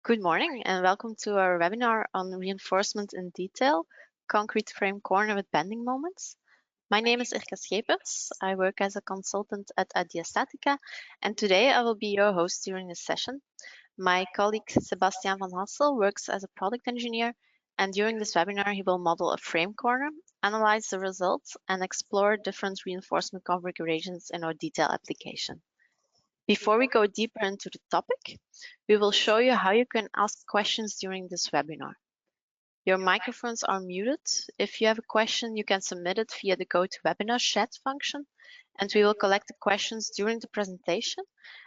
Good morning and welcome to our webinar on reinforcement in detail, concrete frame corner with bending moments. My name is Irka Schepers. I work as a consultant at IDEA StatiCa, and today I will be your host during this session. My colleague Sebastian van Hassel works as a product engineer, and during this webinar he will model a frame corner, analyze the results, and explore different reinforcement configurations in our detail application. Before we go deeper into the topic, we will show you how you can ask questions during this webinar. Your microphones are muted. If you have a question, you can submit it via the GoToWebinar chat function, and we will collect the questions during the presentation.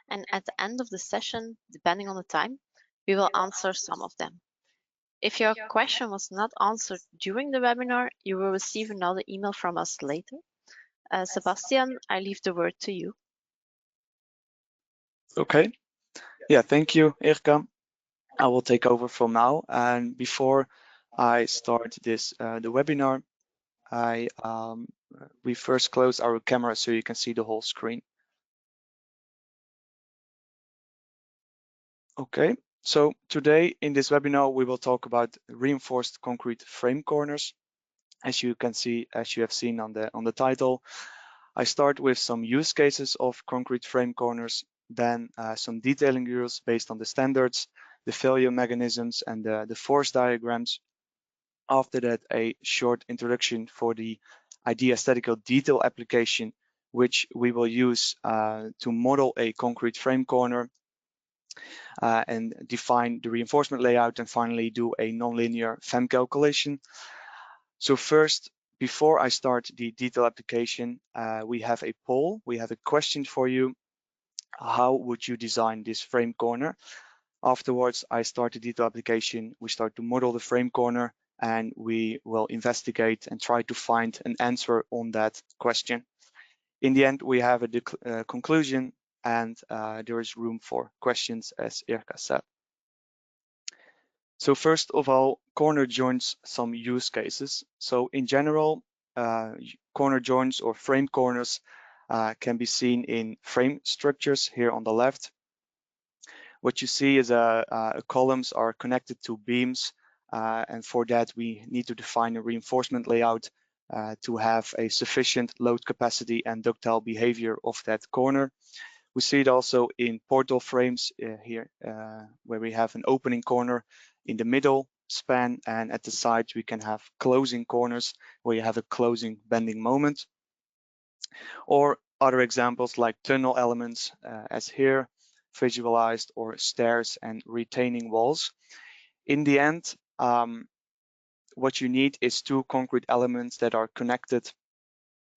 And at the end of the session, depending on the time, we will answer some of them. If your question was not answered during the webinar, you will receive another email from us later. Sebastian, I leave the word to you. Okay. Yeah, thank you, Irka. I will take over from now. And before I start this the webinar, we first close our camera so you can see the whole screen. Okay. So today in this webinar, we will talk about reinforced concrete frame corners. As you can see, as you have seen on the title, I start with some use cases of concrete frame corners, then some detailing rules based on the standards, the failure mechanisms, and the force diagrams. After that, a short introduction for the IDEA StatiCa Detail application, which we will use to model a concrete frame corner and define the reinforcement layout, and finally do a nonlinear FEM calculation. So first, before I start the detail application, we have a poll. We have a question for you. How would you design this frame corner? Afterwards, I start the detail application. We start to model the frame corner, and we will investigate and try to find an answer on that question. In the end, we have a conclusion, and there is room for questions, as Irka said. So first of all, corner joints, some use cases. So in general, corner joints or frame corners can be seen in frame structures here on the left. What you see is columns are connected to beams, and for that we need to define a reinforcement layout to have a sufficient load capacity and ductile behavior of that corner. We see it also in portal frames here, where we have an opening corner in the middle span, and at the sides we can have closing corners where you have a closing bending moment. Or other examples like tunnel elements, as here visualized, or stairs and retaining walls. In the end, what you need is two concrete elements that are connected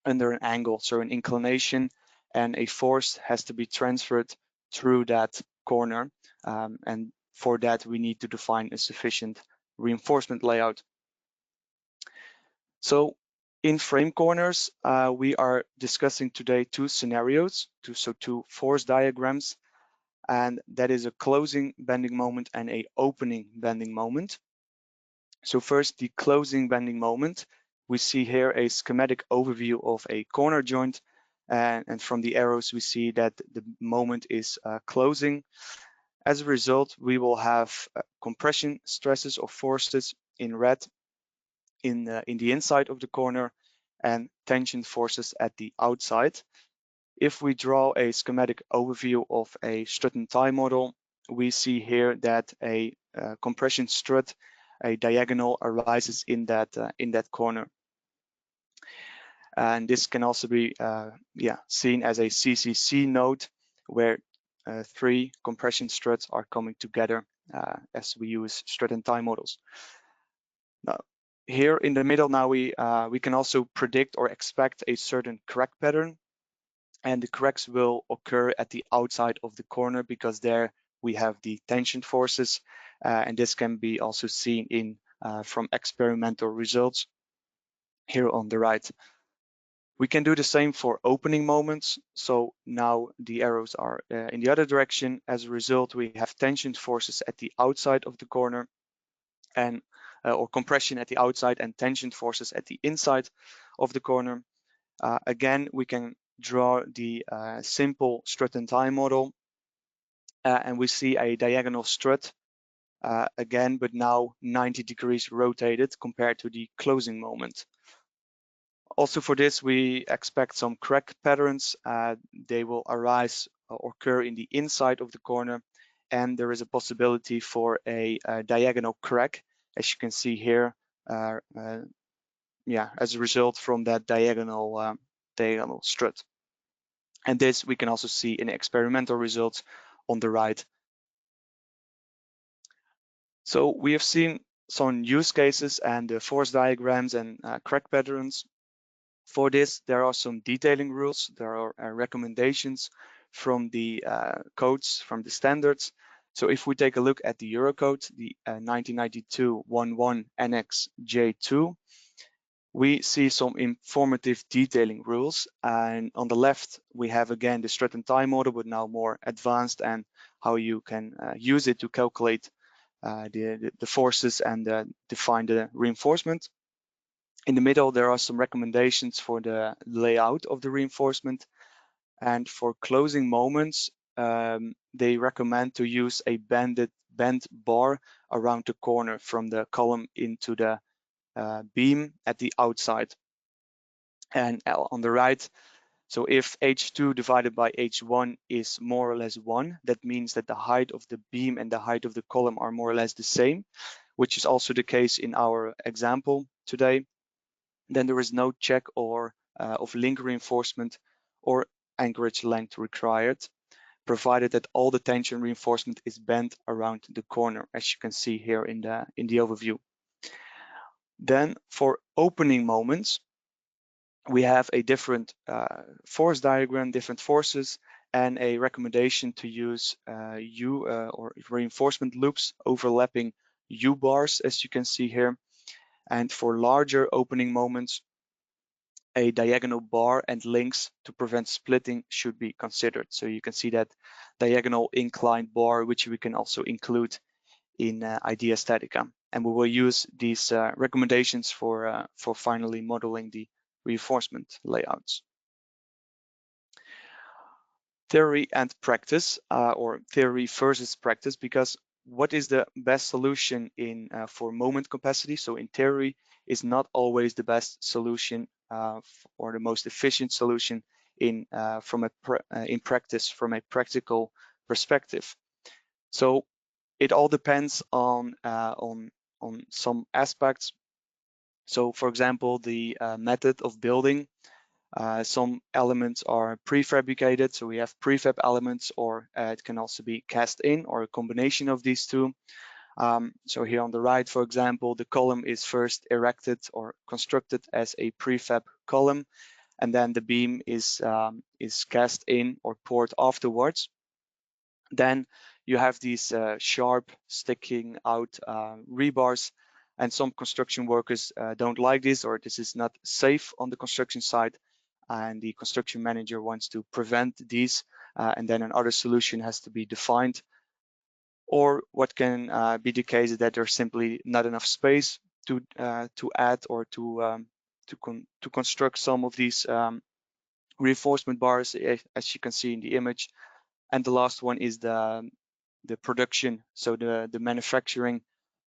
under an angle, so an inclination, and a force has to be transferred through that corner. And for that, we need to define a sufficient reinforcement layout. So in frame corners, we are discussing today two scenarios, two force diagrams, and that is a closing bending moment and a opening bending moment. So first, the closing bending moment. We see here a schematic overview of a corner joint, and from the arrows we see that the moment is closing. As a result, we will have compression stresses or forces in red in the inside of the corner and tension forces at the outside. If we draw a schematic overview of a strut and tie model, we see here that a compression strut, a diagonal, arises in that corner. And this can also be seen as a CCC node, where three compression struts are coming together as we use strut and tie models. Now, here in the middle, now we can also predict or expect a certain crack pattern, and the cracks will occur at the outside of the corner because there we have the tension forces, and this can be also seen in from experimental results here on the right. We can do the same for opening moments. So now the arrows are in the other direction. As a result, we have tension forces at the outside of the corner, and or compression at the outside and tension forces at the inside of the corner. Again, we can draw the simple strut and tie model, and we see a diagonal strut again, but now 90 degrees rotated compared to the closing moment. Also for this, we expect some crack patterns. They will arise or occur in the inside of the corner, and there is a possibility for a diagonal crack, as you can see here, as a result from that diagonal strut. And this we can also see in experimental results on the right. So we have seen some use cases and the force diagrams and crack patterns. For this, there are some detailing rules. There are recommendations from the codes, from the standards. So if we take a look at the Eurocode, the 1992-11 Annex J2, we see some informative detailing rules. And on the left, we have again the strut and tie model, but now more advanced, and how you can use it to calculate the forces and define the reinforcement. In the middle, there are some recommendations for the layout of the reinforcement. And for closing moments, they recommend to use a bent bar around the corner from the column into the beam at the outside. And on the right, so if H2 divided by H1 is more or less 1, that means that the height of the beam and the height of the column are more or less the same, which is also the case in our example today. Then there is no check or of link reinforcement or anchorage length required, provided that all the tension reinforcement is bent around the corner, as you can see here in the overview. Then for opening moments, we have a different force diagram, different forces, and a recommendation to use or reinforcement loops overlapping U bars, as you can see here. And for larger opening moments, a diagonal bar and links to prevent splitting should be considered. So you can see that diagonal inclined bar, which we can also include in IDEA StatiCa. And we will use these recommendations for finally modeling the reinforcement layouts. Theory and practice, or theory versus practice, because what is the best solution for moment capacity? So in theory, is not always the best solution or the most efficient solution in practice from a practical perspective. So it all depends on some aspects. So for example, the method of building. Some elements are prefabricated, so we have prefab elements, or it can also be cast in, or a combination of these two. So here on the right, for example, the column is first erected or constructed as a prefab column, and then the beam is cast in or poured afterwards. Then you have these sharp sticking out rebars, and some construction workers don't like this, or this is not safe on the construction site, and the construction manager wants to prevent these, and then another solution has to be defined. Or what can be the case is that there's simply not enough space to add or to construct some of these reinforcement bars, as you can see in the image. And the last one is the production, so the manufacturing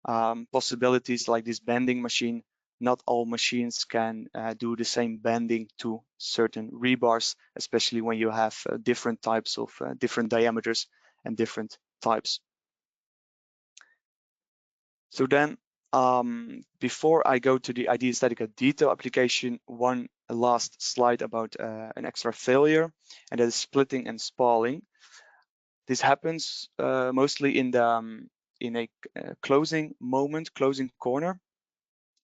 possibilities, like this bending machine. Not all machines can do the same bending to certain rebars, especially when you have different types of different diameters and different types. So then, before I go to the IDEA StatiCa Detail application, one last slide about an extra failure, and that is splitting and spalling. This happens mostly in a closing moment, closing corner.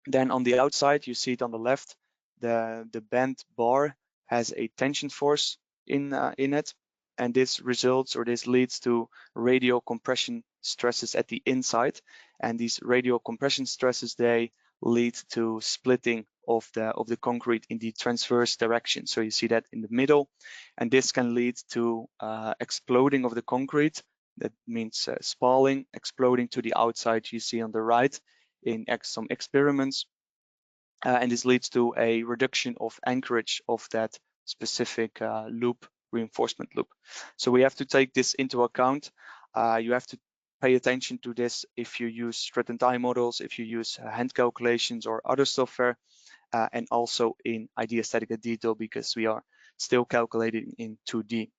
Then on the outside, you see it on the left, the bent bar has a tension force in it, and this leads to radial compression stresses at the inside, and these radial compression stresses, they lead to splitting of the concrete in the transverse direction. So you see that in the middle, and this can lead to exploding of the concrete. That means spalling, exploding to the outside. You see on the right in some experiments, and this leads to a reduction of anchorage of that specific reinforcement loop. So we have to take this into account. You have to pay attention to this if you use stress and time models, if you use hand calculations or other software, and also in IDEA StatiCa Detail because we are still calculating in 2D.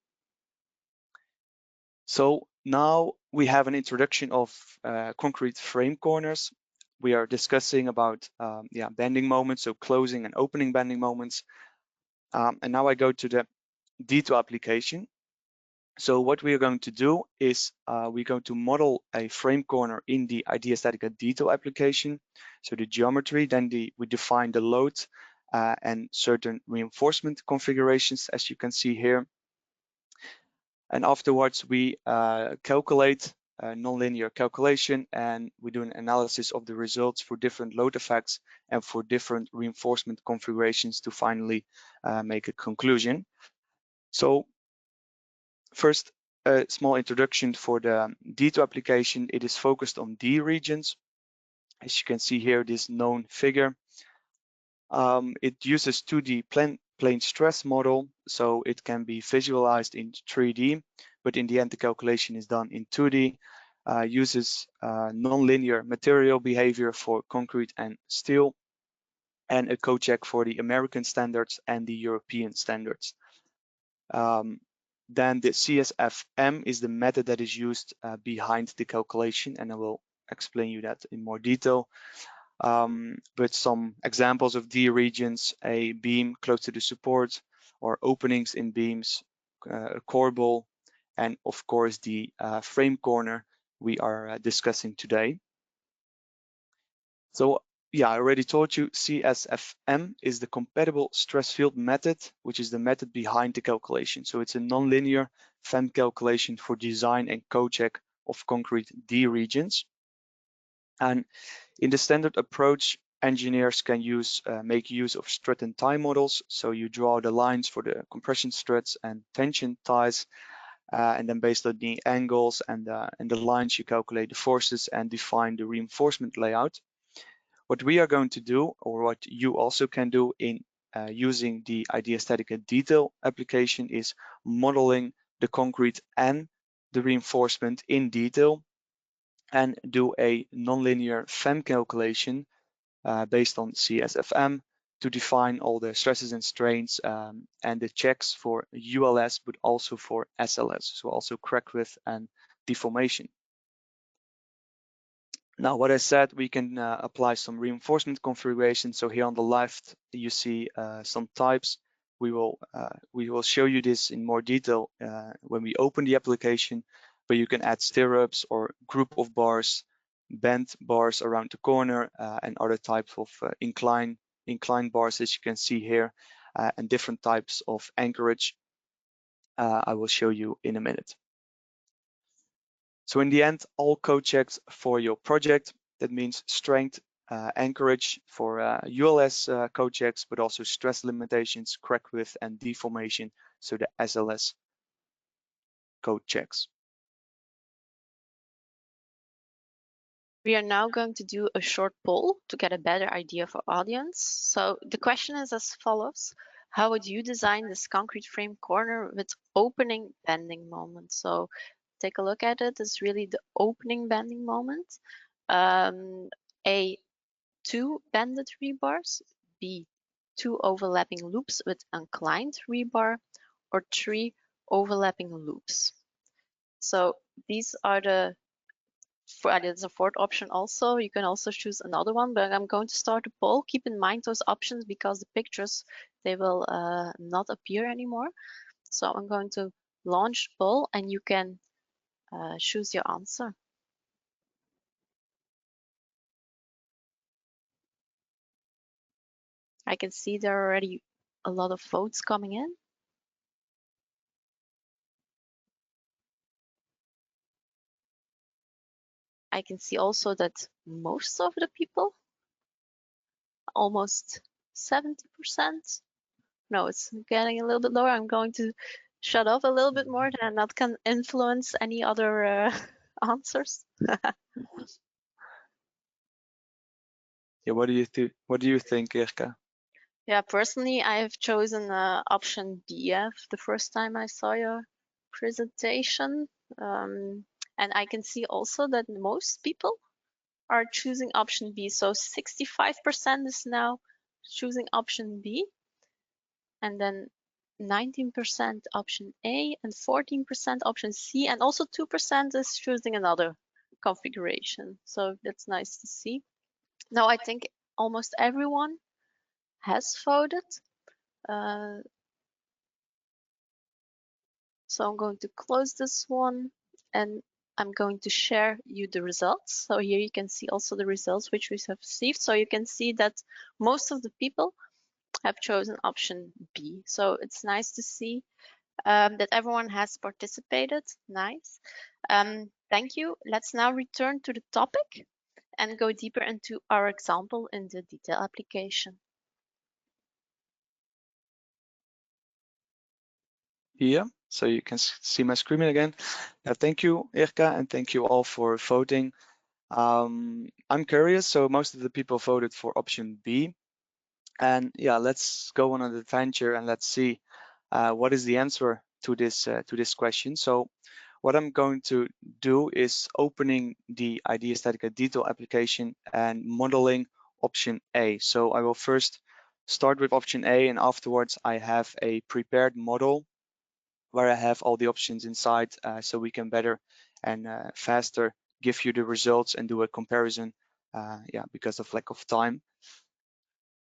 So now we have an introduction of concrete frame corners. We are discussing about bending moments, so closing and opening bending moments. And now I go to the detail application. So what we are going to do is we're going to model a frame corner in the IDEA StatiCa Detail application. So the geometry, then we define the load and certain reinforcement configurations, as you can see here. And afterwards, we calculate a nonlinear calculation, and we do an analysis of the results for different load effects and for different reinforcement configurations to finally make a conclusion. So first, a small introduction for the detail application. It is focused on D regions. As you can see here, this known figure. It uses 2D plane stress model, so it can be visualized in 3D, but in the end, the calculation is done in 2D. Uses nonlinear material behavior for concrete and steel, and a code-check for the American standards and the European standards. Then the CSFM is the method that is used behind the calculation, and I will explain you that in more detail. But some examples of D regions: a beam close to the support, or openings in beams, a corbel, and of course the frame corner we are discussing today. So yeah, I already told you CSFM is the compatible stress field method, which is the method behind the calculation. So it's a nonlinear FEM calculation for design and code-check of concrete D regions. And in the standard approach, engineers can make use of strut and tie models. So you draw the lines for the compression struts and tension ties, and then based on the angles and the lines, you calculate the forces and define the reinforcement layout. What we are going to do, or what you also can do in using the IDEA StatiCa Detail application, is modeling the concrete and the reinforcement in detail, and do a nonlinear FEM calculation based on CSFM to define all the stresses and strains and the checks for ULS, but also for SLS, so also crack width and deformation. Now, what I said, we can apply some reinforcement configuration. So here on the left, you see some types. We will show you this in more detail when we open the application, but you can add stirrups or group of bars, bent bars around the corner, and other types of incline bars, as you can see here, and different types of anchorage. I will show you in a minute. So in the end, all code checks for your project, that means strength, anchorage for ULS code checks, but also stress limitations, crack width, and deformation, so the SLS code checks. We are now going to do a short poll to get a better idea for audience. So the question is as follows: how would you design this concrete frame corner with opening bending moment? So take a look at it. It's really the opening bending moment. A, 2 bended rebars, B, 2 overlapping loops with inclined rebar, or 3 overlapping loops. So these are there's a fourth option also. You can also choose another one, but I'm going to start a poll. Keep in mind those options because the pictures, they will not appear anymore. So I'm going to launch poll and you can choose your answer. I can see there are already a lot of votes coming in. I can see also that most of the people, almost 70%. No, it's getting a little bit lower. I'm going to shut off a little bit more, and that can influence any other answers. Yeah, what do you think, Irka? Yeah, personally, I have chosen option B. The first time I saw your presentation, And I can see also that most people are choosing option B. So 65% is now choosing option B, and then 19% option A, and 14% option C, and also 2% is choosing another configuration. So that's nice to see. Now I think almost everyone has voted. So I'm going to close this one, and I'm going to share you the results. So here you can see also the results which we have received. So you can see that most of the people have chosen option B. So it's nice to see that everyone has participated. Nice. Thank you. Let's now return to the topic and go deeper into our example in the detail application. Here, so you can see my screen again. Thank you, Irka, and thank you all for voting. I'm curious, so most of the people voted for option B. And yeah, let's go on an adventure and let's see what is the answer to this question. So what I'm going to do is opening the IDEA StatiCa Detail application and modeling option A. So I will first start with option A, and afterwards I have a prepared model where I have all the options inside, so we can better and faster give you the results and do a comparison, yeah, because of lack of time.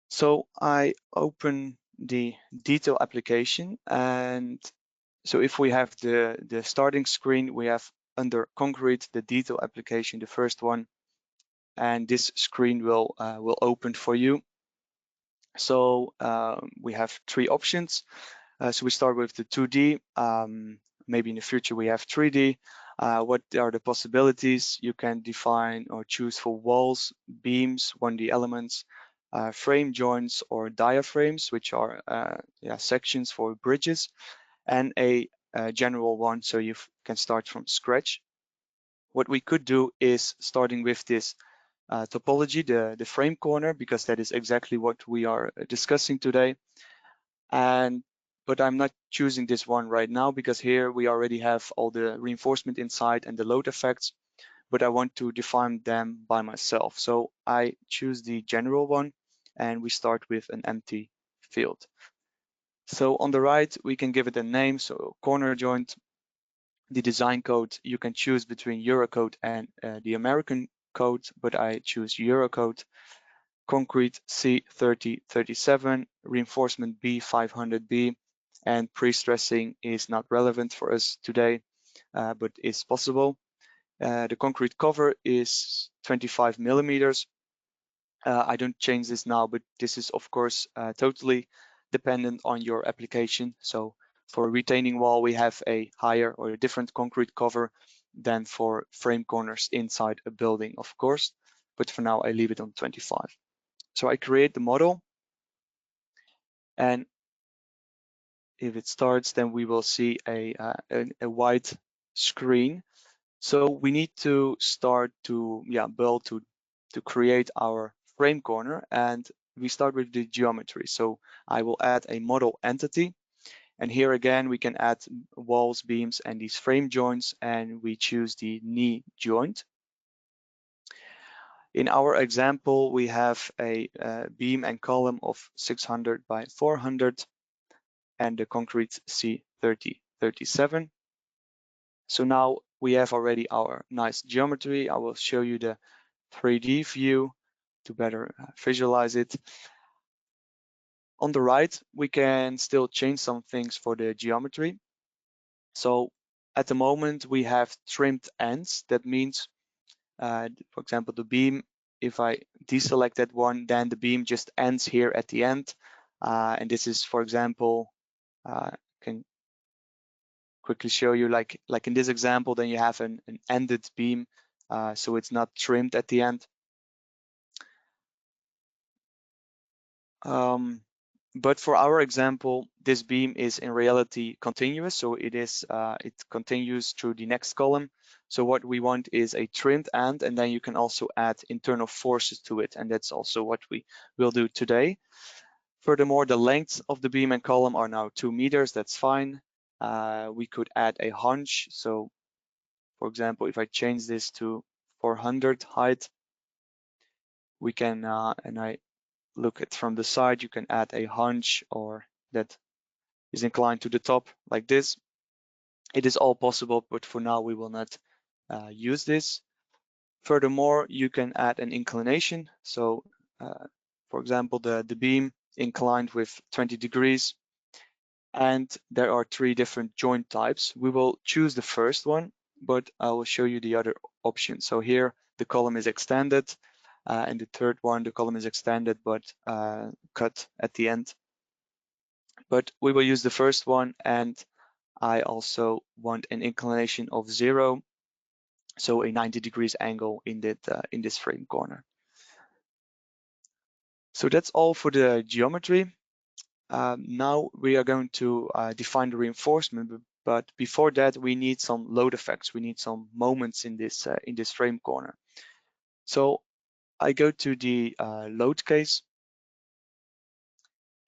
So I open the detail application, and so if we have the starting screen, we have under concrete the detail application, the first one, and this screen will open for you. So we have three options. So we start with the 2D. Maybe in the future we have 3D. What are the possibilities? You can define or choose for walls, beams, 1D elements, frame joints or diaphragms, which are sections for bridges, and a general one, so you can start from scratch. What we could do is starting with this topology, the frame corner, because that is exactly what we are discussing today. But I'm not choosing this one right now because here we already have all the reinforcement inside and the load effects, but I want to define them by myself. So I choose the general one, and we start with an empty field. So on the right, we can give it a name, so corner joint. The design code, you can choose between Eurocode and the American code, but I choose Eurocode. Concrete C3037, reinforcement B500B, and pre-stressing is not relevant for us today, but is possible. The concrete cover is 25 millimeters. I don't change this now, but this is of course totally dependent on your application. So for a retaining wall, we have a higher or a different concrete cover than for frame corners inside a building, of course. But for now, I leave it on 25. So I create the model, and if it starts, then we will see a white screen. So we need to start to build to create our frame corner, and we start with the geometry. So I will add a model entity, and here again we can add walls, beams, and these frame joints, and we choose the knee joint. In our example, we have a beam and column of 600 by 400 and the concrete C3037. So now we have already our nice geometry. I will show you the 3D view to better visualize it. On the right, we can still change some things for the geometry. So at the moment, we have trimmed ends. That means, for example, the beam, if I deselect that one, then the beam just ends here at the end. And this is, for example, can quickly show you like in this example, then you have an ended beam, so it's not trimmed at the end. But for our example, this beam is in reality continuous, so it continues through the next column. So what we want is a trimmed end, and then you can also add internal forces to it, and that's also what we will do today. Furthermore, the lengths of the beam and column are now 2 meters. That's fine. We could add a hunch, so For example, if I change this to 400 height, we can, and I look at from the side, you can add a hunch or that is inclined to the top like this. It is all possible, but for now we will not use this. Furthermore, you can add an inclination. So for example, the beam inclined with 20 degrees, and there are 3 different joint types. We will choose the first one, but I will show you the other options. So here the column is extended, and the third one, the column is extended but cut at the end. But we will use the first one, and I also want an inclination of 0, so a 90 degrees angle in this frame corner. So that's all for the geometry. Now we are going to define the reinforcement, but before that we need some load effects. We need some moments in this frame corner. So I go to the load case,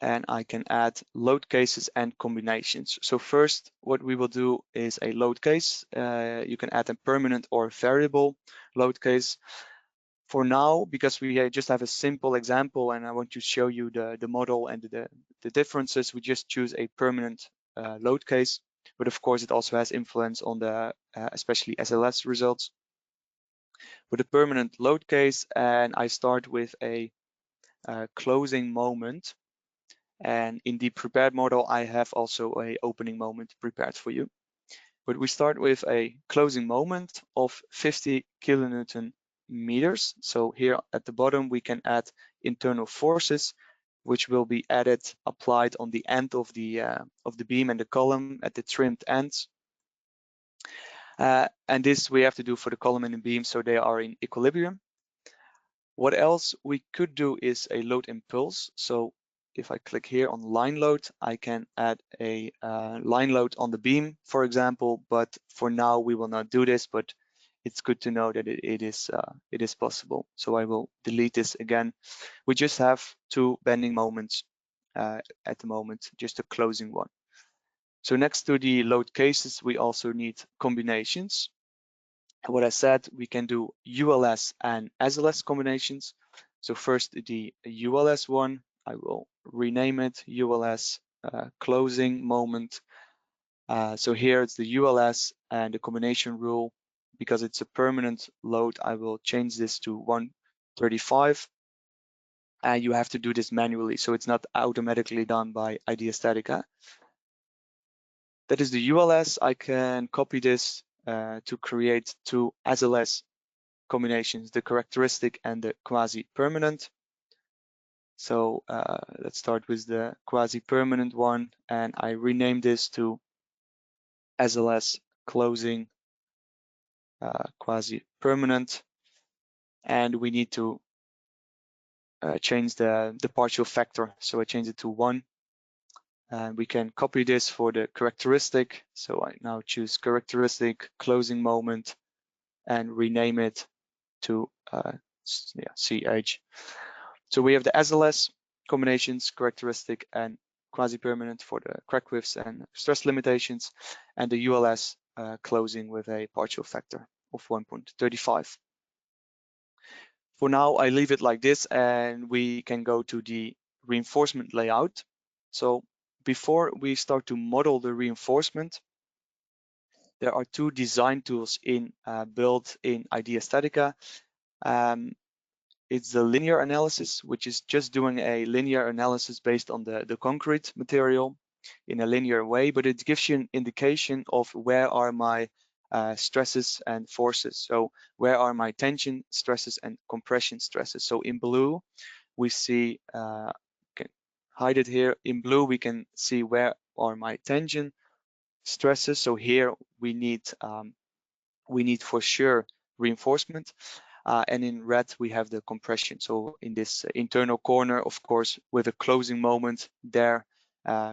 and I can add load cases and combinations. So first, what we will do is a load case. You can add a permanent or variable load case. For now, because we just have a simple example and I want to show you the model and the differences, we just choose a permanent load case. But of course, it also has influence on the especially SLS results. With a permanent load case, and I start with a closing moment. And in the prepared model, I have also a opening moment prepared for you. But we start with a closing moment of 50 kilonewton meters. So here at the bottom, we can add internal forces, which will be applied on the end of the beam and the column at the trimmed ends. And this we have to do for the column and the beam, so they are in equilibrium. What else we could do is a load impulse. So if I click here on line load, I can add a line load on the beam, for example, but for now we will not do this, but it's good to know that it is possible. So I will delete this again. We just have 2 bending moments at the moment, just a closing one. So next to the load cases, we also need combinations. What I said, we can do ULS and SLS combinations. So first the ULS one, I will rename it ULS closing moment. So here it's the ULS and the combination rule. Because it's a permanent load, I will change this to 135. And you have to do this manually, so it's not automatically done by IDEA StatiCa. That is the ULS. I can copy this to create 2 SLS combinations, the characteristic and the quasi-permanent. So let's start with the quasi-permanent one, and I rename this to SLS closing quasi-permanent. And we need to change the partial factor. So I change it to 1. And we can copy this for the characteristic. So I now choose characteristic closing moment and rename it to CH. So we have the SLS combinations, characteristic and quasi-permanent for the crack widths and stress limitations, and the ULS closing with a partial factor of 1.35. For now, I leave it like this, and we can go to the reinforcement layout. So before we start to model the reinforcement, there are 2 design tools built in IDEA StatiCa. It's the linear analysis, which is just doing a linear analysis based on the concrete material in a linear way, but it gives you an indication of where are my stresses and forces. So where are my tension stresses and compression stresses? So in blue, we see, can hide it here. In blue, we can see where are my tension stresses. So here we need for sure reinforcement. And in red, we have the compression. So in this internal corner, of course, with a closing moment there,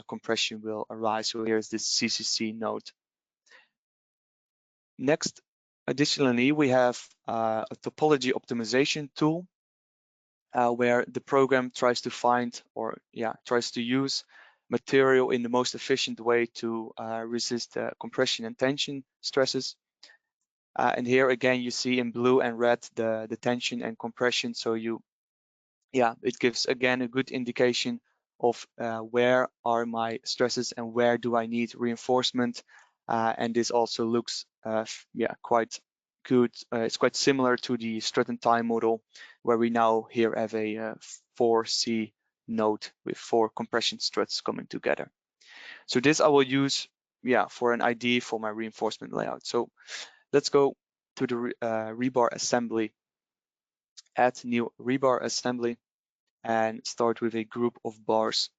compression will arise. So here's this CCC node. Next, additionally, we have a topology optimization tool where the program tries to find tries to use material in the most efficient way to resist compression and tension stresses. And here again, you see in blue and red the tension and compression. So it gives again a good indication of where are my stresses and where do I need reinforcement. And this also looks quite good. It's quite similar to the strut and tie model, where we now here have a 4C node with 4 compression struts coming together. So this I will use for an idea for my reinforcement layout. So let's go to the rebar assembly, add new rebar assembly, and start with a group of bars.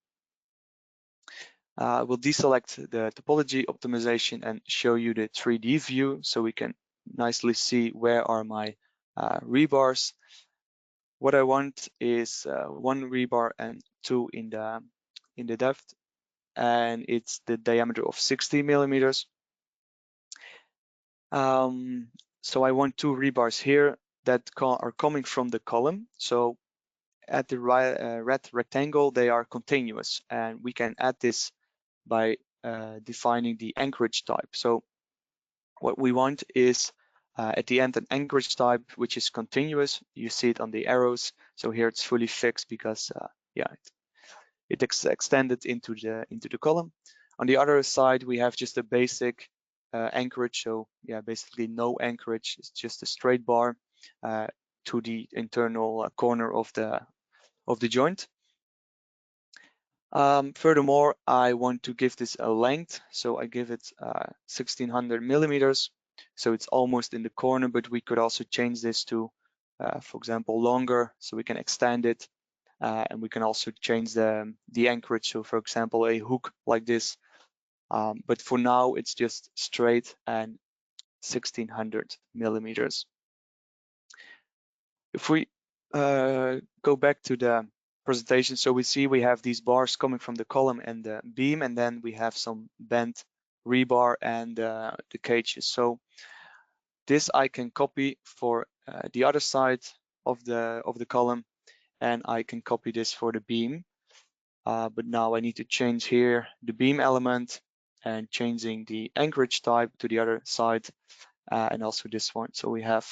We'll deselect the topology optimization and show you the 3D view so we can nicely see where are my rebars. What I want is 1 rebar and 2 in the depth, and it's the diameter of 60 millimeters. So I want 2 rebars here that are coming from the column. So at the red rectangle, they are continuous, and we can add this by defining the anchorage type. So what we want is at the end an anchorage type which is continuous. You see it on the arrows. So here it's fully fixed because it extended into the column. On the other side, we have just a basic anchorage. So basically no anchorage. It's just a straight bar to the internal corner of the joint. Furthermore, I want to give this a length, so I give it 1600 millimeters. So it's almost in the corner, but we could also change this to, for example, longer, so we can extend it, and we can also change the anchorage. So, for example, a hook like this. But for now, it's just straight and 1600 millimeters. If we go back to the presentation, so we see we have these bars coming from the column and the beam, and then we have some bent rebar and the cages. So this I can copy for the other side of the column, and I can copy this for the beam. But now I need to change here the beam element and changing the anchorage type to the other side, and also this one. So we have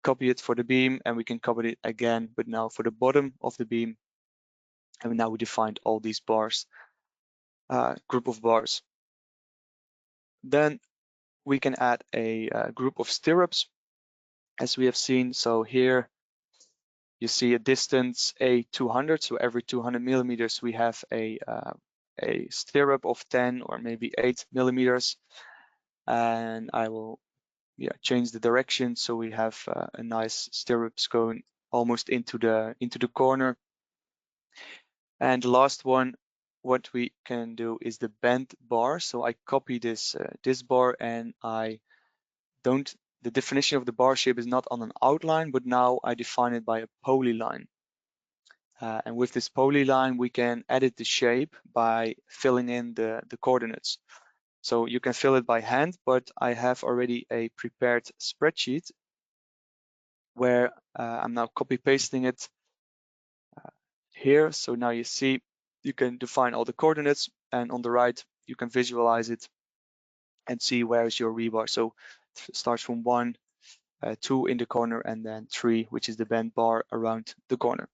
copy it for the beam, and we can copy it again, but now for the bottom of the beam. And now we defined all these bars, group of bars. Then we can add a group of stirrups, as we have seen. So here you see a distance A200. So every 200 millimeters, we have a stirrup of 10 or maybe 8 millimeters. And I will change the direction so we have a nice stirrups going almost into the corner. And the last one, what we can do is the bend bar. So I copy this bar, and the definition of the bar shape is not on an outline, but now I define it by a polyline. And with this polyline, we can edit the shape by filling in the coordinates. So you can fill it by hand, but I have already a prepared spreadsheet where I'm now copy pasting it here. So now you see you can define all the coordinates, and on the right you can visualize it and see where is your rebar. So it starts from 1, 2 in the corner, and then 3, which is the bend bar around the corner.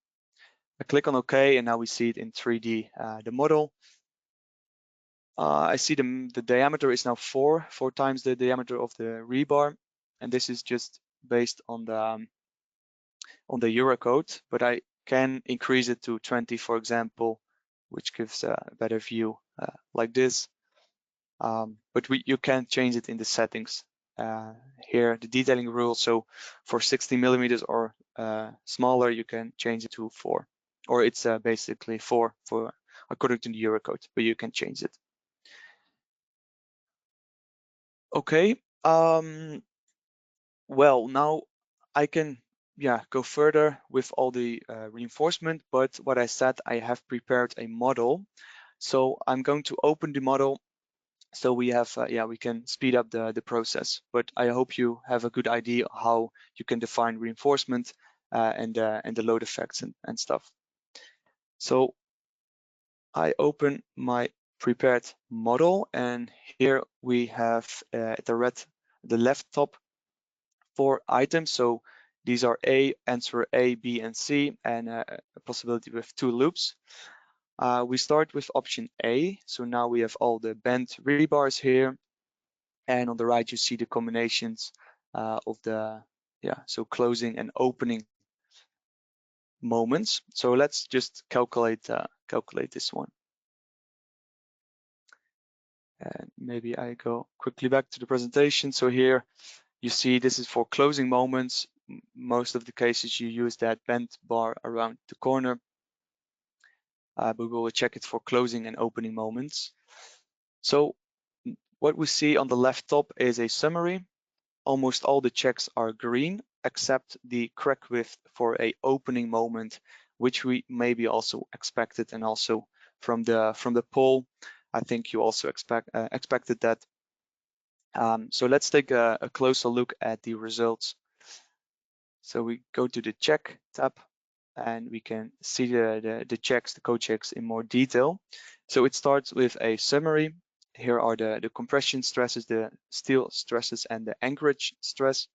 I click on OK, and now we see it in 3D, the model. I see the diameter is now 4 times the diameter of the rebar, and this is just based on the Eurocode, but I can increase it to 20, for example, which gives a better view like this. But you can change it in the settings. Here, the detailing rule. So for 60 millimeters or smaller, you can change it to 4, or it's basically 4 for according to the Eurocode, but you can change it. Okay. Well, now I can go further with all the reinforcement, but what I said, I have prepared a model. So I'm going to open the model so we have we can speed up the process. But I hope you have a good idea how you can define reinforcement and the load effects and stuff. So I open my prepared model, and here we have at the left top 4 items. So these are A, answer A, B, and C, and a possibility with 2 loops. We start with option A. So now we have all the bent rebars here. And on the right, you see the combinations of the, so closing and opening moments. So let's just calculate this one. And maybe I go quickly back to the presentation. So here you see this is for closing moments. Most of the cases you use that bent bar around the corner, but we will check it for closing and opening moments. So what we see on the left top is a summary. Almost all the checks are green, except the crack width for a opening moment, which we maybe also expected, and also from the poll, I think you also expected that. So let's take a closer look at the results. So we go to the check tab, and we can see the checks, the code checks in more detail. So it starts with a summary. Here are the compression stresses, the steel stresses, and the anchorage stress.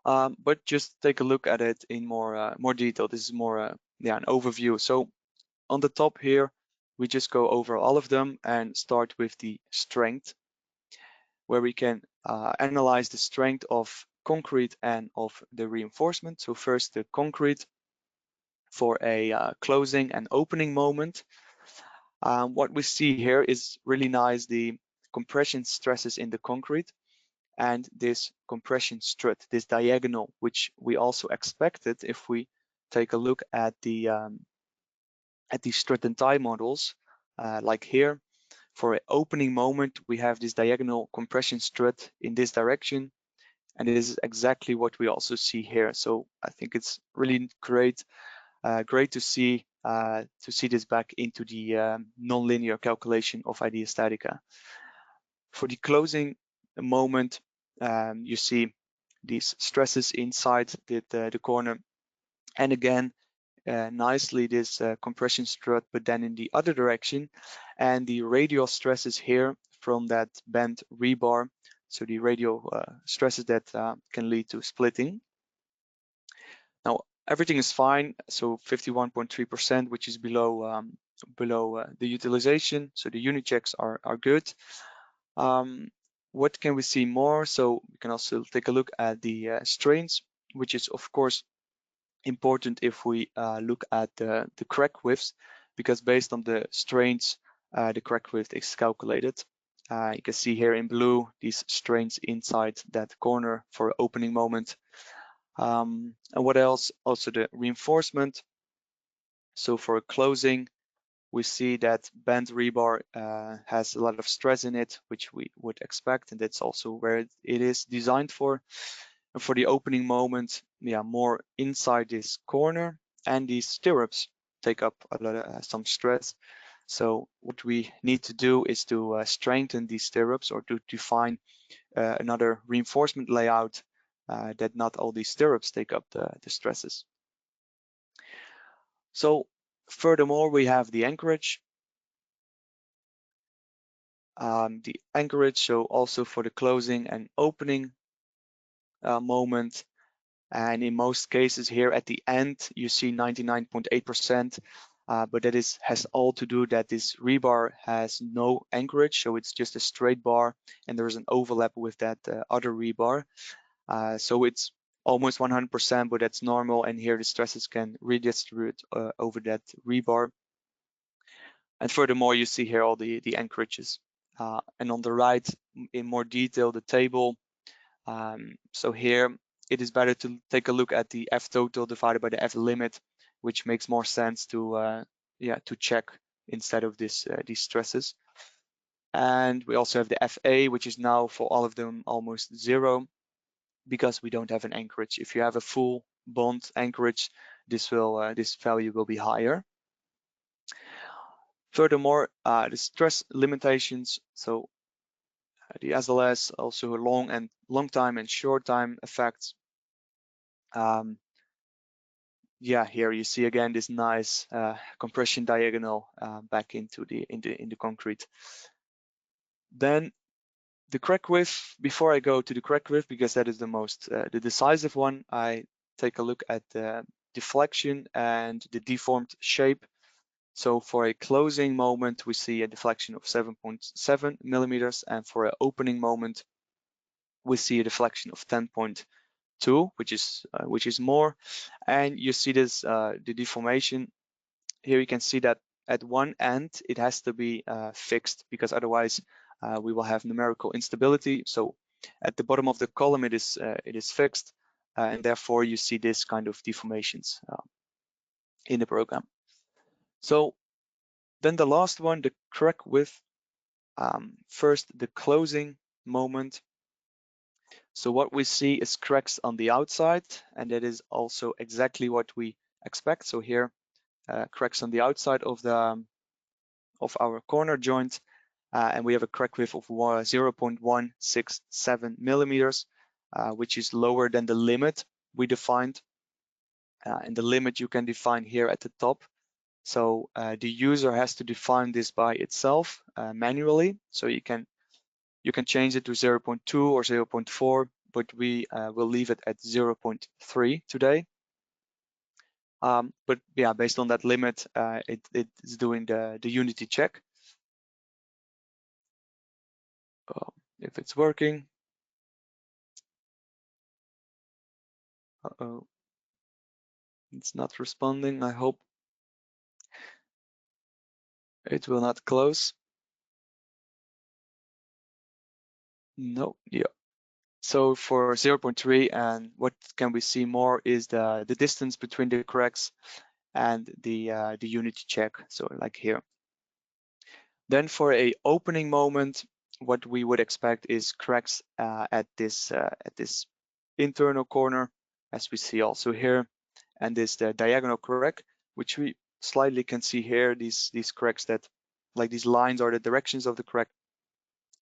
But just take a look at it in more detail. This is more an overview. So on the top here, we just go over all of them and start with the strength, where we can analyze the strength of concrete and of the reinforcement. So first the concrete for a closing and opening moment. What we see here is really nice, the compression stresses in the concrete and this compression strut, this diagonal, which we also expected if we take a look at the strut and tie models, like here. For an opening moment, we have this diagonal compression strut in this direction, and this is exactly what we also see here. So I think it's really great to see this back into the nonlinear calculation of IDEA StatiCa. For the closing moment, you see these stresses inside the corner, and again nicely this compression strut, but then in the other direction, and the radial stresses here from that bent rebar. So the radial stresses that can lead to splitting. Now everything is fine. So 51.3%, which is below the utilization. So the unit checks are good. What can we see more? So we can also take a look at the strains, which is of course important if we look at the crack widths, because based on the strains, the crack width is calculated. You can see here in blue these strains inside that corner for opening moment. And what else? Also the reinforcement. So for closing, we see that bent rebar has a lot of stress in it, which we would expect, and that's also where it is designed for. And for the opening moment, more inside this corner, and these stirrups take up a lot of some stress. So what we need to do is to strengthen these stirrups, or to define another reinforcement layout that not all these stirrups take up the stresses. So furthermore, we have the anchorage. So also for the closing and opening moment. And in most cases here at the end, you see 99.8%, but that has all to do that this rebar has no anchorage, so it's just a straight bar, and there's an overlap with that other rebar. So it's almost 100%, but that's normal, and here the stresses can redistribute over that rebar. And furthermore, you see here all the anchorages. And on the right, in more detail, the table. So here it is better to take a look at the F total divided by the F limit, which makes more sense to check instead of these stresses. And we also have the FA, which is now for all of them almost 0, because we don't have an anchorage. If you have a full bond anchorage, this value will be higher. Furthermore, the stress limitations. So the SLS, also long time and short time effects. Here you see again this nice compression diagonal back into the concrete. Then The crack width, before I go to the crack width, because that is the most, the decisive one, I take a look at the deflection and the deformed shape. So for a closing moment, we see a deflection of 7.7 millimeters, and for an opening moment, we see a deflection of 10.2, which is more. And you see this, the deformation. Here you can see that at one end, it has to be fixed, because otherwise we will have numerical instability. So at the bottom of the column, it is fixed, and therefore you see this kind of deformations in the program. So then the last one, the crack width. First, the closing moment. So what we see is cracks on the outside, and that is also exactly what we expect. So here, cracks on the outside of our corner joint, and we have a crack width of 0.167 millimeters, which is lower than the limit we defined. And the limit you can define here at the top. So the user has to define this by itself manually. So you can change it to 0.2 or 0.4, but we will leave it at 0.3 today. But yeah, based on that limit, it is doing the unity check. If it's working. Uh-oh. It's not responding. I hope it will not close. No, yeah. So for 0.3, and what can we see more is the distance between the cracks and the unity check. So like here. Then for a opening moment, what we would expect is cracks at this internal corner, as we see also here, and this the diagonal crack, which we slightly can see here. These cracks that, like these lines, are the directions of the crack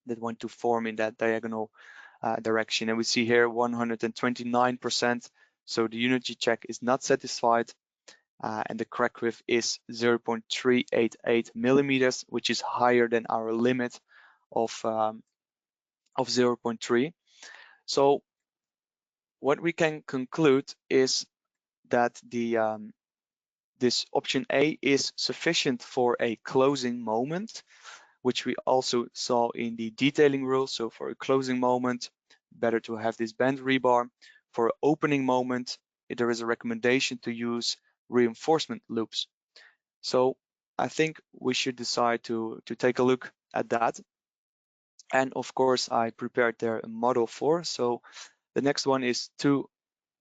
that want to form in that diagonal direction. And we see here 129%. So the unity check is not satisfied. And the crack width is 0.388 millimeters, which is higher than our limit of 0.3. So what we can conclude is that this option A is sufficient for a closing moment, which we also saw in the detailing rule. So for a closing moment, better to have this band rebar. For an opening moment, there is a recommendation to use reinforcement loops. So I think we should decide to take a look at that. And of course, I prepared there a model for. So the next one is 2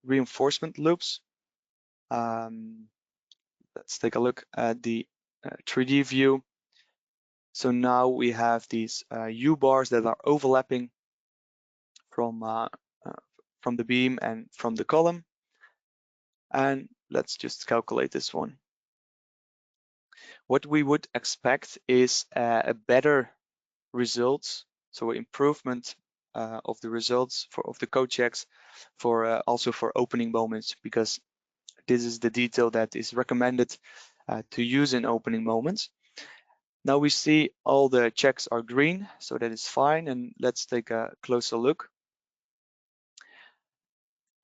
reinforcement loops. Let's take a look at the 3D view. So now we have these U-bars that are overlapping from the beam and from the column. And let's just calculate this one. What we would expect is a better results, so improvement of the results of the code checks for also for opening moments, because this is the detail that is recommended to use in opening moments. Now we see all the checks are green, so that is fine. And let's take a closer look.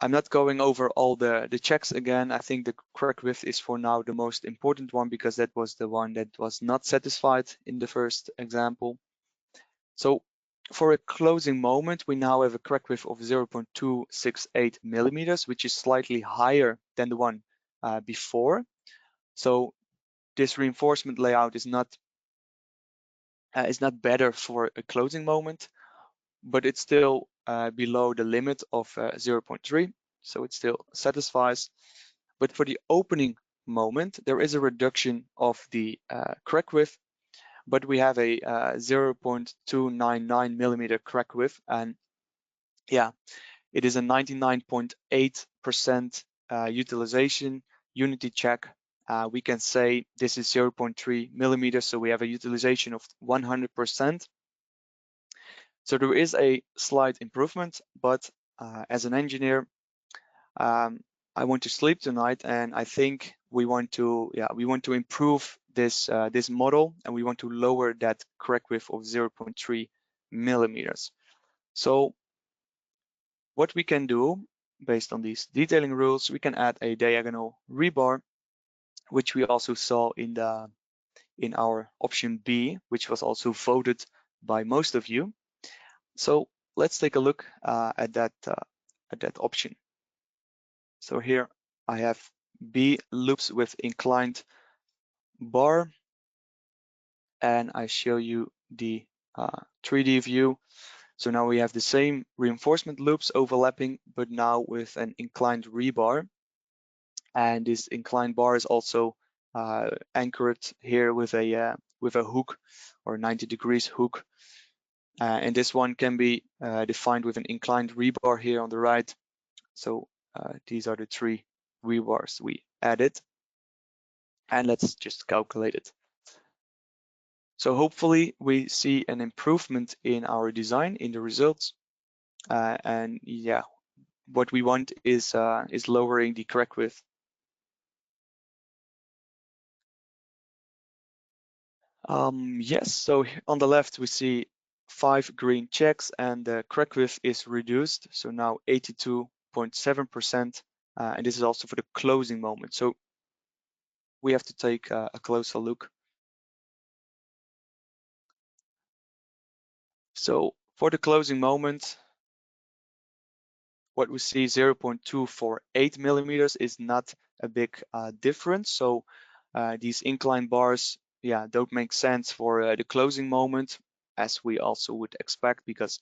I'm not going over all the checks again. I think the crack width is for now the most important one, because that was the one that was not satisfied in the first example. So for a closing moment, we now have a crack width of 0.268 millimeters, which is slightly higher than the one before. So this reinforcement layout is not better for a closing moment, but it's still below the limit of 0.3, so it still satisfies. But for the opening moment, there is a reduction of the crack width, but we have a 0.299 millimeter crack width, and yeah, it is a 99.8% utilization unity check. We can say this is 0.3 millimeters, so we have a utilization of 100%. So there is a slight improvement, but as an engineer, I want to sleep tonight, and I think we want to improve this model, and we want to lower that crack width of 0.3 millimeters. So what we can do based on these detailing rules, we can add a diagonal rebar, which we also saw in our option B, which was also voted by most of you. So let's take a look at that option. So here I have B, loops with inclined bar, and I show you the 3D view. So now we have the same reinforcement loops overlapping, but now with an inclined rebar. And this inclined bar is also anchored here with a hook, or 90 degrees hook. And this one can be defined with an inclined rebar here on the right. So these are the 3 rebars we added. And let's just calculate it. So hopefully we see an improvement in our design, in the results. And yeah, what we want is lowering the crack width. Yes, so on the left we see 5 green checks and the crack width is reduced. So now 82.7%. And this is also for the closing moment. So we have to take a closer look. So for the closing moment, what we see 0.248 millimeters is not a big difference. So these inclined bars, yeah, don't make sense for the closing moment, as we also would expect, because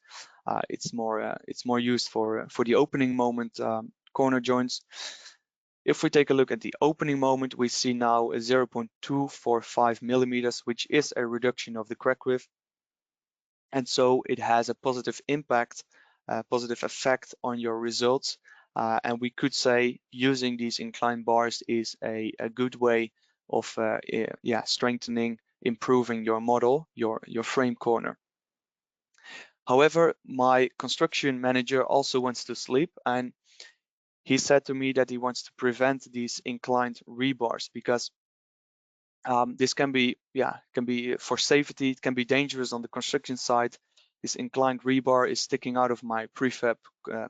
it's more used for the opening moment corner joints. If we take a look at the opening moment, we see now a 0.245 millimeters, which is a reduction of the crack width. And so it has a positive impact, positive effect on your results. And we could say using these inclined bars is a good way of strengthening, improving your model, your frame corner. However, my construction manager also wants to sleep, and he said to me that he wants to prevent these inclined rebars because this can be for safety. It can be dangerous on the construction site. This inclined rebar is sticking out of my prefab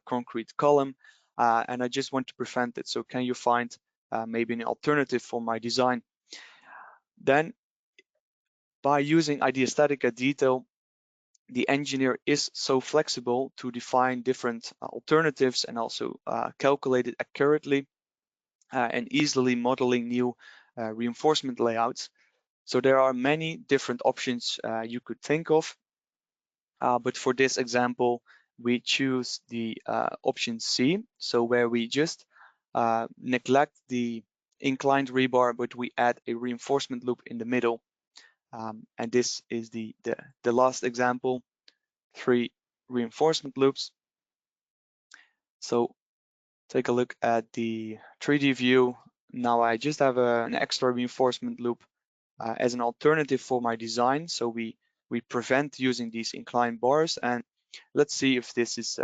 concrete column, and I just want to prevent it. So can you find maybe an alternative for my design? Then, by using IDEA StatiCa Detail, the engineer is so flexible to define different alternatives and also calculate it accurately and easily modeling new reinforcement layouts. So there are many different options you could think of, but for this example, we choose the option C, so where we just neglect the inclined rebar, but we add a reinforcement loop in the middle. And this is the last example, 3 reinforcement loops. So take a look at the 3D view. Now I just have an extra reinforcement loop as an alternative for my design. So we prevent using these inclined bars, and let's see if this is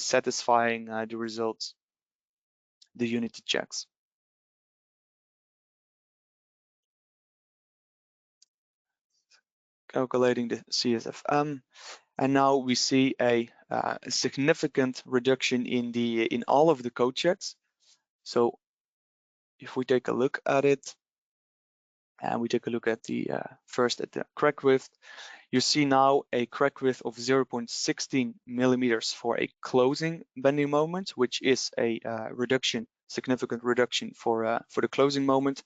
satisfying the results, the unity checks. Calculating the CSFM, and now we see a significant reduction in all of the code checks. So if we take a look at it, and we take a look at the first at the crack width, you see now a crack width of 0.16 millimeters for a closing bending moment, which is a significant reduction for the closing moment.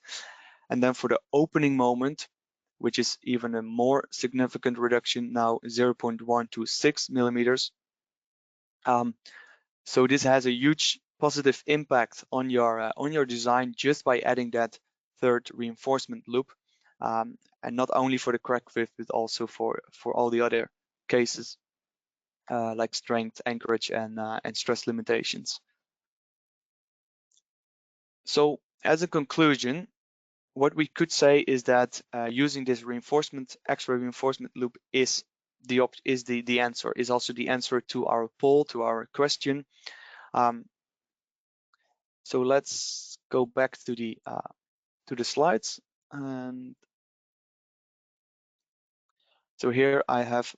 And then for the opening moment, which is even a more significant reduction, now 0.126 millimeters. So this has a huge positive impact on your design just by adding that 3rd reinforcement loop, and not only for the crack width, but also for all the other cases like strength, anchorage, and stress limitations. So as a conclusion, what we could say is that using this extra reinforcement loop is the answer, is also the answer to our poll, to our question. So let's go back to the slides, and so here I have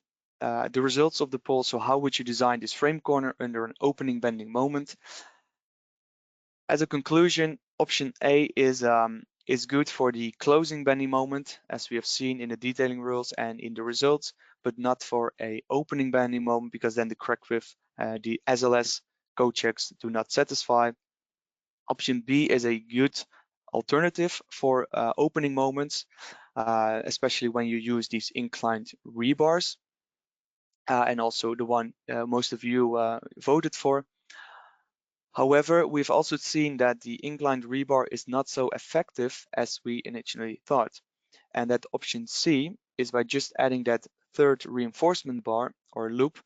the results of the poll. So how would you design this frame corner under an opening bending moment? As a conclusion, option A is good for the closing bending moment, as we have seen in the detailing rules and in the results, but not for a opening bending moment, because then the crack width, the SLS code checks do not satisfy. Option B is a good alternative for opening moments, especially when you use these inclined rebars, and also the one most of you voted for. However, we've also seen that the inclined rebar is not so effective as we initially thought, and that option C is by just adding that third reinforcement bar or loop,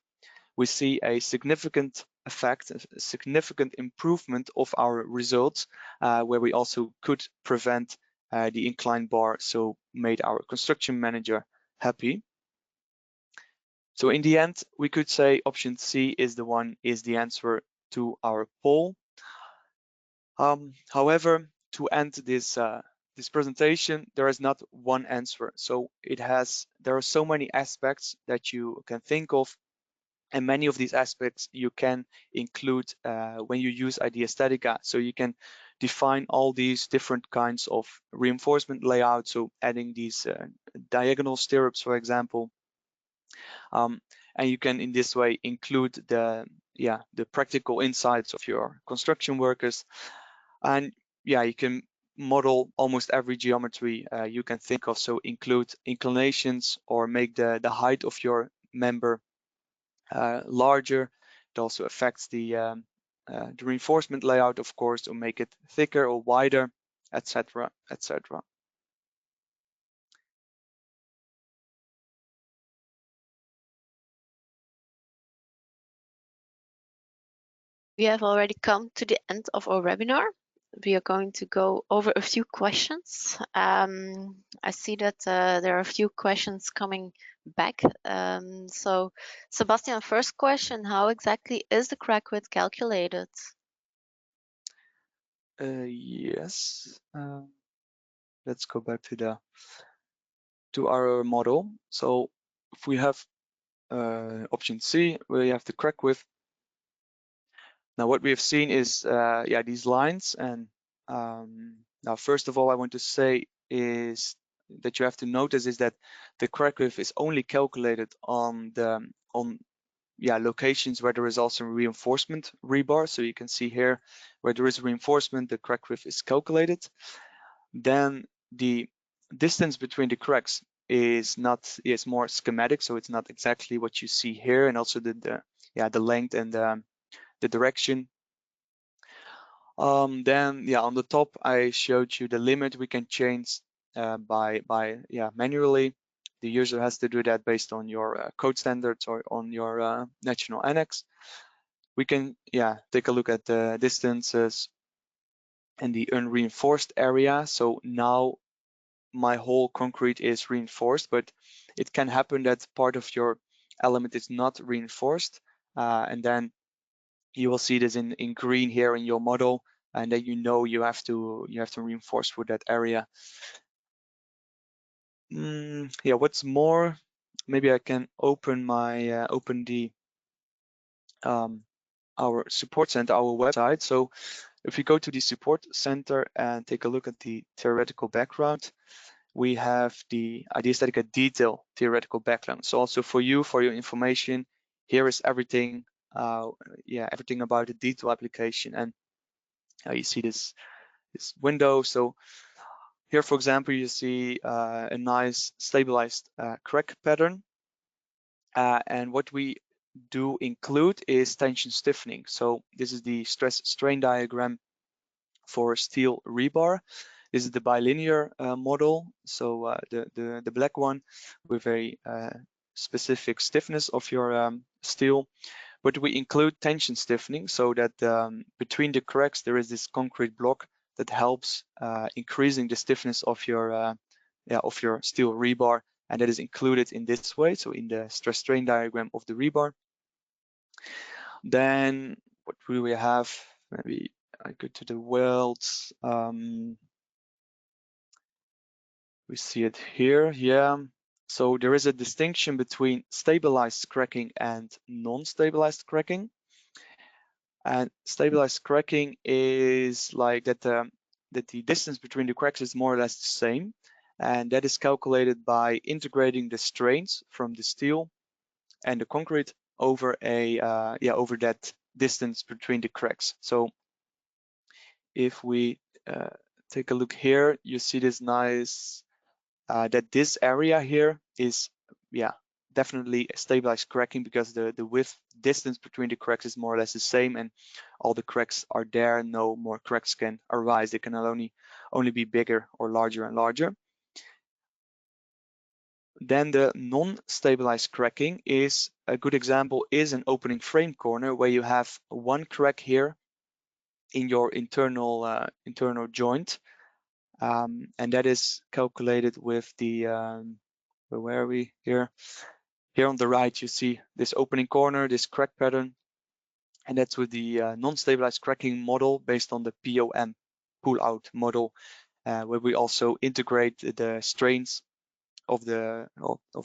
we see a significant effect, a significant improvement of our results, where we also could prevent the inclined bar, so made our construction manager happy. So in the end, we could say option C is the answer to our poll. However, to end this presentation, there is not one answer. So there are so many aspects that you can think of, and many of these aspects you can include when you use IDEA StatiCa. So you can define all these different kinds of reinforcement layouts. So adding these diagonal stirrups, for example, and you can in this way include the practical insights of your construction workers. And yeah, you can model almost every geometry you can think of. So include inclinations or make the height of your member larger. It also affects the reinforcement layout, of course, or make it thicker or wider, etc., etc. We have already come to the end of our webinar. We are going to go over a few questions. I see that there are a few questions coming back. So, Sebastian, first question, how exactly is the crack width calculated? Yes, let's go back to our model. So if we have option C, we have the crack width. Now what we have seen is these lines, and now first of all I want to say is that you have to notice is that the crack width is only calculated on locations where there is also reinforcement rebar. So you can see here where there is reinforcement, the crack width is calculated. Then the distance between the cracks is more schematic, so it's not exactly what you see here, and also the length and the direction. Then on the top I showed you the limit we can change manually. The user has to do that based on your code standards or on your national annex. We can take a look at the distances and the unreinforced area. So now my whole concrete is reinforced, but it can happen that part of your element is not reinforced, and then you will see this in green here in your model, and then you have to reinforce for that area. What's more, maybe I can open my our support center, our website. So if you go to the support center and take a look at the theoretical background, we have the IDEA StatiCa Detail theoretical background. So also for your information, here is everything, everything about the detail application. And you see this window. So here, for example, you see a nice stabilized crack pattern. And what we do include is tension stiffening. So this is the stress strain diagram for steel rebar. This is the bilinear model, so the black one with a specific stiffness of your steel. But we include tension stiffening so that between the cracks there is this concrete block that helps increasing the stiffness of your steel rebar, and that is included in this way, so in the stress strain diagram of the rebar. Then what do we have? Maybe I go to the welds. We see it here, So there is a distinction between stabilized cracking and non-stabilized cracking. And stabilized cracking is like that the distance between the cracks is more or less the same, and that is calculated by integrating the strains from the steel and the concrete over over that distance between the cracks. So if we take a look here, you see this nice that this area here is definitely a stabilized cracking, because the width distance between the cracks is more or less the same, and all the cracks are there. No more cracks can arise. They can only be bigger or larger and larger. Then the non-stabilized cracking is a good example is an opening frame corner, where you have one crack here in your internal joint, and that is calculated with the where are we here? Here on the right, you see this opening corner, this crack pattern, and that's with the non-stabilized cracking model based on the POM, pull-out model, where we also integrate the strains of the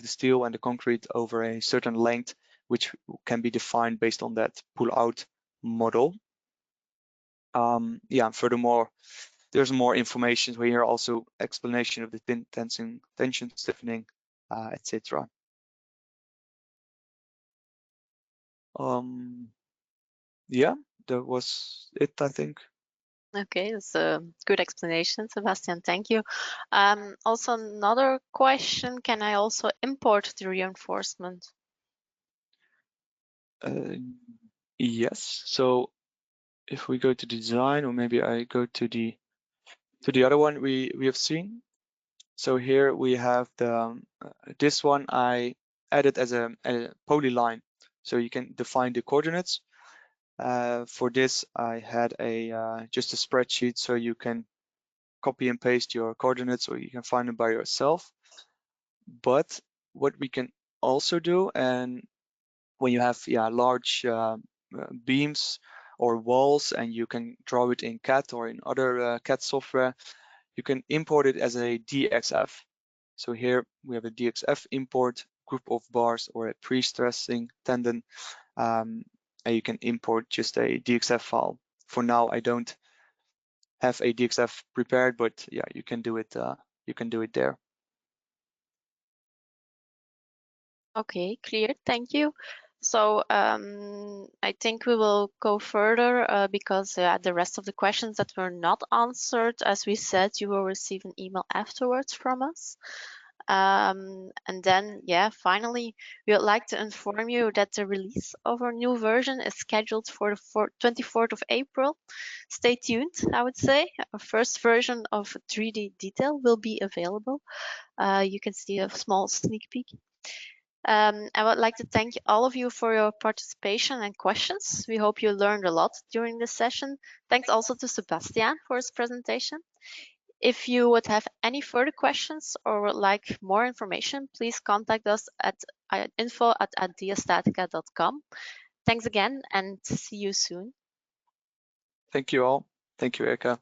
steel and the concrete over a certain length, which can be defined based on that pull-out model. Furthermore, there's more information here, also explanation of the tension stiffening, etc. That was it, I think. Okay, that's a good explanation, Sebastian. Thank you. Also, another question: can I also import the reinforcement? Yes. So if we go to design, or maybe I go to the other one we have seen. So here we have the this one I added as a polyline, so you can define the coordinates. For this, I had a just a spreadsheet, so you can copy and paste your coordinates, or you can find them by yourself. But what we can also do, and when you have large beams or walls, and you can draw it in CAD or in other CAD software, you can import it as a DXF. So here we have a DXF import, group of bars, or a pre-stressing tendon, and you can import just a DXF file. For now, I don't have a DXF prepared, but yeah, you can do it. You can do it there. Okay, clear. Thank you. So I think we will go further because the rest of the questions that were not answered, as we said, you will receive an email afterwards from us. And then, finally, we would like to inform you that the release of our new version is scheduled for the 24th of April. Stay tuned, I would say. Our first version of 3D Detail will be available. You can see a small sneak peek. I would like to thank all of you for your participation and questions. We hope you learned a lot during this session. Thanks also to Sebastian for his presentation. If you would have any further questions or would like more information, please contact us at info@ideastatica.com. Thanks again and see you soon. Thank you all. Thank you, Eka.